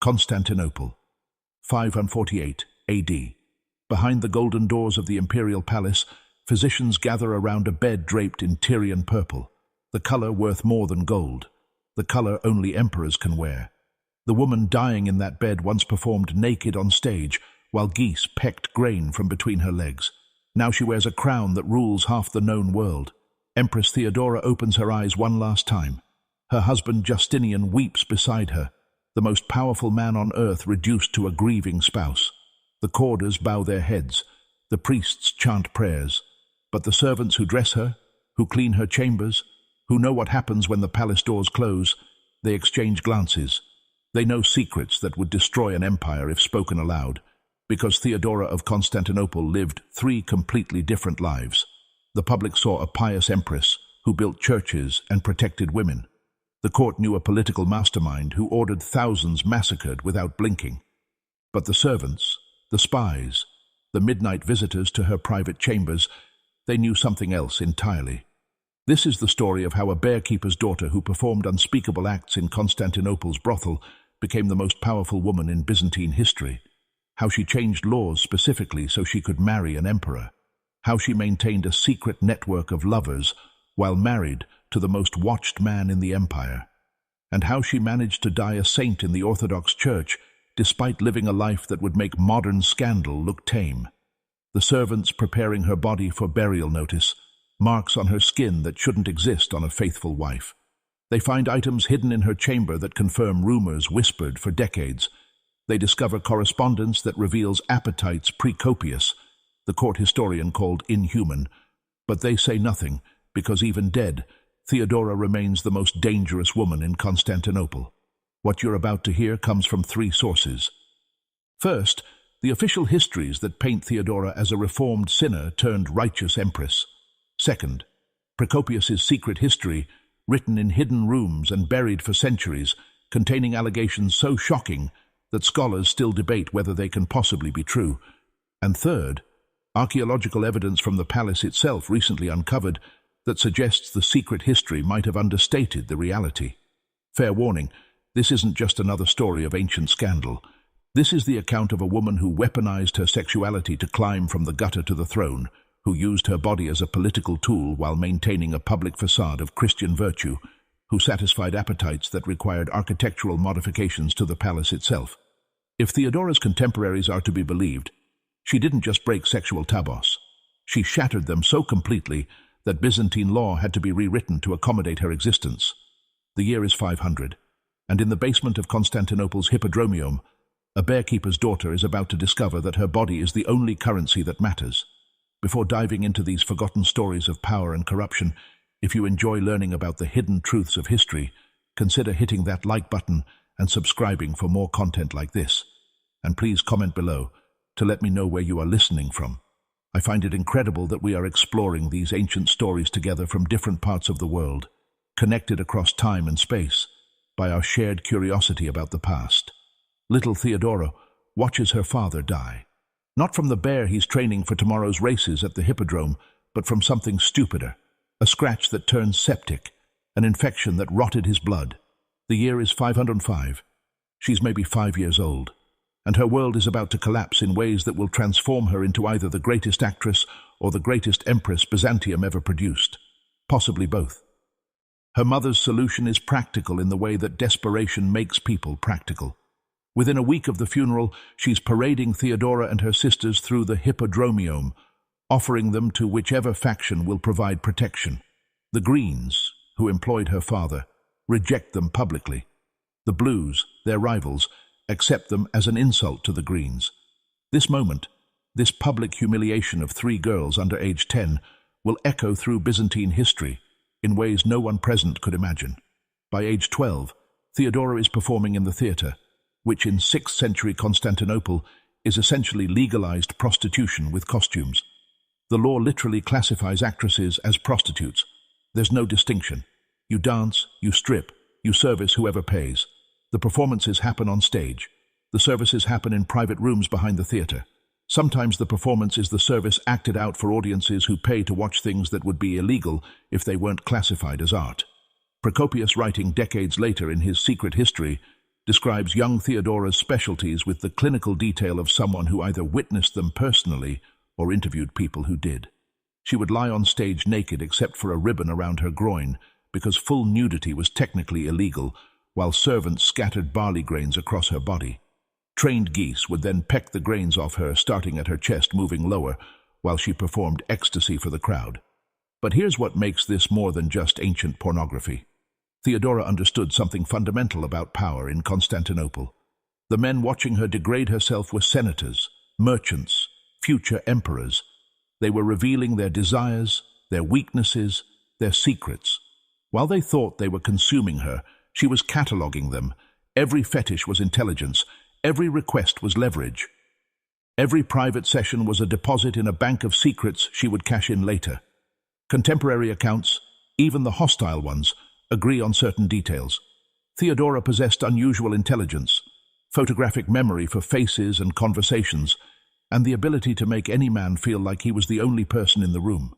Constantinople, 548 AD. Behind the golden doors of the imperial palace, physicians gather around a bed draped in Tyrian purple, the color worth more than gold, the color only emperors can wear. The woman dying in that bed once performed naked on stage, while geese pecked grain from between her legs. Now she wears a crown that rules half the known world. Empress Theodora opens her eyes one last time. Her husband Justinian weeps beside her, the most powerful man on earth reduced to a grieving spouse. The courtiers bow their heads, the priests chant prayers, but the servants who dress her, who clean her chambers, who know what happens when the palace doors close, they exchange glances. They know secrets that would destroy an empire if spoken aloud, because Theodora of Constantinople lived 3 completely different lives. The public saw a pious empress who built churches and protected women. The court knew a political mastermind who ordered thousands massacred without blinking. But the servants, the spies, the midnight visitors to her private chambers, they knew something else entirely. This is the story of how a bearkeeper's daughter who performed unspeakable acts in Constantinople's brothel became the most powerful woman in Byzantine history. How she changed laws specifically so she could marry an emperor. How she maintained a secret network of lovers while married to the most watched man in the empire. And how she managed to die a saint in the Orthodox Church despite living a life that would make modern scandal look tame. The servants preparing her body for burial notice, marks on her skin that shouldn't exist on a faithful wife. They find items hidden in her chamber that confirm rumors whispered for decades. They discover correspondence that reveals appetites precopious, the court historian called inhuman, but they say nothing because even dead, Theodora remains the most dangerous woman in Constantinople. What you're about to hear comes from 3 sources. First, the official histories that paint Theodora as a reformed sinner turned righteous empress. Second, Procopius's secret history, written in hidden rooms and buried for centuries, containing allegations so shocking that scholars still debate whether they can possibly be true. And third, archaeological evidence from the palace itself recently uncovered that suggests the secret history might have understated the reality. Fair warning, this isn't just another story of ancient scandal. This is the account of a woman who weaponized her sexuality to climb from the gutter to the throne, who used her body as a political tool while maintaining a public facade of Christian virtue, who satisfied appetites that required architectural modifications to the palace itself. If Theodora's contemporaries are to be believed, she didn't just break sexual tabus. She shattered them so completely that Byzantine law had to be rewritten to accommodate her existence. The year is 500, and in the basement of Constantinople's Hippodromium, a bearkeeper's daughter is about to discover that her body is the only currency that matters. Before diving into these forgotten stories of power and corruption, if you enjoy learning about the hidden truths of history, consider hitting that like button and subscribing for more content like this. And please comment below to let me know where you are listening from. I find it incredible that we are exploring these ancient stories together from different parts of the world, connected across time and space by our shared curiosity about the past. Little Theodora watches her father die, not from the bear he's training for tomorrow's races at the Hippodrome, but from something stupider, a scratch that turned septic, an infection that rotted his blood. The year is 505. She's maybe 5 years old, and her world is about to collapse in ways that will transform her into either the greatest actress or the greatest empress Byzantium ever produced, possibly both. Her mother's solution is practical in the way that desperation makes people practical. Within a week of the funeral, she's parading Theodora and her sisters through the Hippodromium, offering them to whichever faction will provide protection. The Greens, who employed her father, reject them publicly. The Blues, their rivals, accept them as an insult to the Greens. This moment, this public humiliation of 3 girls under age 10, will echo through Byzantine history in ways no one present could imagine. By age 12, Theodora is performing in the theatre, which in 6th century Constantinople is essentially legalized prostitution with costumes. The law literally classifies actresses as prostitutes. There's no distinction. You dance, you strip, you service whoever pays. The performances happen on stage. The services happen in private rooms behind the theatre. Sometimes the performance is the service acted out for audiences who pay to watch things that would be illegal if they weren't classified as art. Procopius, writing decades later in his secret history, describes young Theodora's specialties with the clinical detail of someone who either witnessed them personally or interviewed people who did. She would lie on stage naked except for a ribbon around her groin because full nudity was technically illegal, while servants scattered barley grains across her body. Trained geese would then peck the grains off her, starting at her chest, moving lower, while she performed ecstasy for the crowd. But here's what makes this more than just ancient pornography. Theodora understood something fundamental about power in Constantinople. The men watching her degrade herself were senators, merchants, future emperors. They were revealing their desires, their weaknesses, their secrets. While they thought they were consuming her, she was cataloging them. Every fetish was intelligence. Every request was leverage. Every private session was a deposit in a bank of secrets she would cash in later. Contemporary accounts, even the hostile ones, agree on certain details. Theodora possessed unusual intelligence, photographic memory for faces and conversations, and the ability to make any man feel like he was the only person in the room.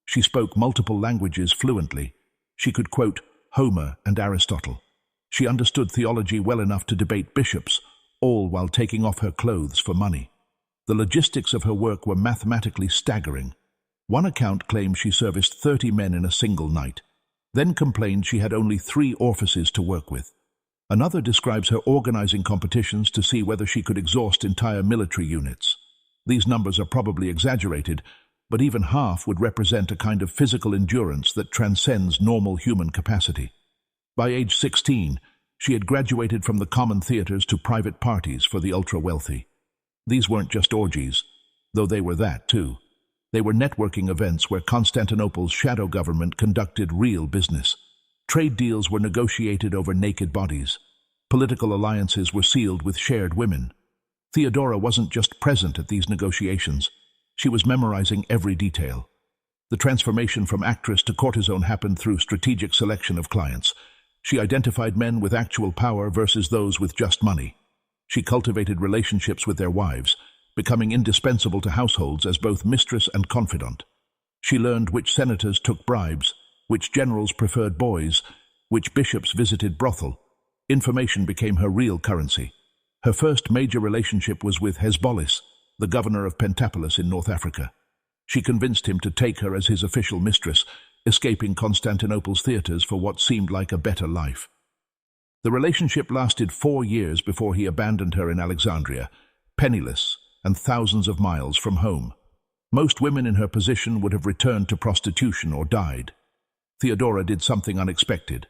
She spoke multiple languages fluently. She could quote Homer and Aristotle. She understood theology well enough to debate bishops, all while taking off her clothes for money. The logistics of her work were mathematically staggering. One account claims she serviced 30 men in a single night, then complained she had only 3 orifices to work with. Another describes her organizing competitions to see whether she could exhaust entire military units. These numbers are probably exaggerated, but even half would represent a kind of physical endurance that transcends normal human capacity. By age 16, she had graduated from the common theaters to private parties for the ultra-wealthy. These weren't just orgies, though they were that too. They were networking events where Constantinople's shadow government conducted real business. Trade deals were negotiated over naked bodies. Political alliances were sealed with shared women. Theodora wasn't just present at these negotiations. She was memorizing every detail. The transformation from actress to courtesan happened through strategic selection of clients. She identified men with actual power versus those with just money. She cultivated relationships with their wives, becoming indispensable to households as both mistress and confidant. She learned which senators took bribes, which generals preferred boys, which bishops visited brothel. Information became her real currency. Her first major relationship was with Hezbollah, the governor of Pentapolis in North Africa. She convinced him to take her as his official mistress, escaping Constantinople's theaters for what seemed like a better life. The relationship lasted 4 years before he abandoned her in Alexandria, penniless and thousands of miles from home. Most women in her position would have returned to prostitution or died. Theodora did something unexpected.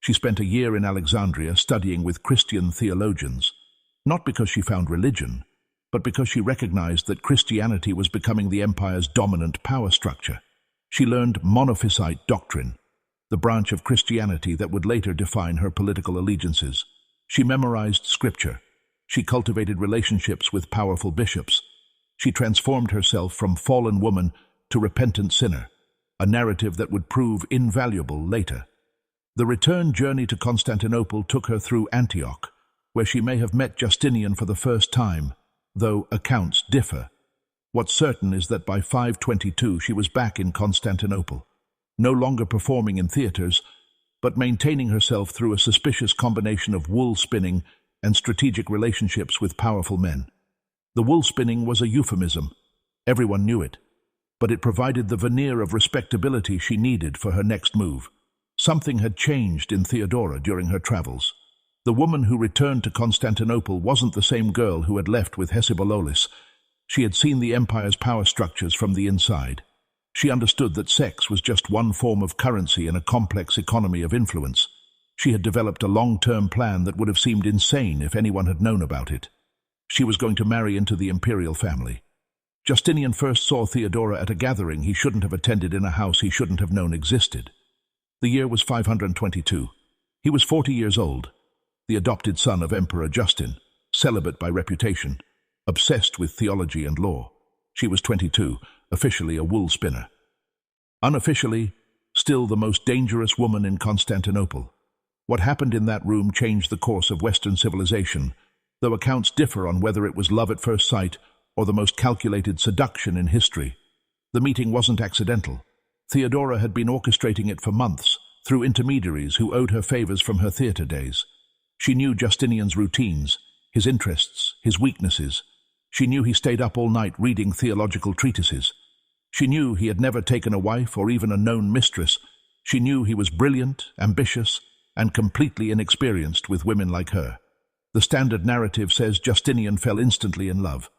She spent a year in Alexandria studying with Christian theologians, not because she found religion, but because she recognized that Christianity was becoming the empire's dominant power structure. She learned monophysite doctrine, the branch of Christianity that would later define her political allegiances. She memorized scripture. She cultivated relationships with powerful bishops. She transformed herself from fallen woman to repentant sinner, a narrative that would prove invaluable later. The return journey to Constantinople took her through Antioch, where she may have met Justinian for the first time, though accounts differ. What's certain is that by 522 she was back in Constantinople, no longer performing in theaters, but maintaining herself through a suspicious combination of wool spinning and strategic relationships with powerful men. The wool spinning was a euphemism. Everyone knew it, but it provided the veneer of respectability she needed for her next move. Something had changed in Theodora during her travels. The woman who returned to Constantinople wasn't the same girl who had left with Hesibololis. She had seen the empire's power structures from the inside. She understood that sex was just one form of currency in a complex economy of influence. She had developed a long-term plan that would have seemed insane if anyone had known about it. She was going to marry into the imperial family. Justinian first saw Theodora at a gathering he shouldn't have attended in a house he shouldn't have known existed. The year was 522. He was 40 years old, the adopted son of Emperor Justin, celibate by reputation, obsessed with theology and law. She was 22, officially a wool spinner. Unofficially, still the most dangerous woman in Constantinople. What happened in that room changed the course of Western civilization, though accounts differ on whether it was love at first sight or the most calculated seduction in history. The meeting wasn't accidental. Theodora had been orchestrating it for months, through intermediaries who owed her favors from her theater days. She knew Justinian's routines, his interests, his weaknesses. She knew he stayed up all night reading theological treatises. She knew he had never taken a wife or even a known mistress. She knew he was brilliant, ambitious, and completely inexperienced with women like her. The standard narrative says Justinian fell instantly in love.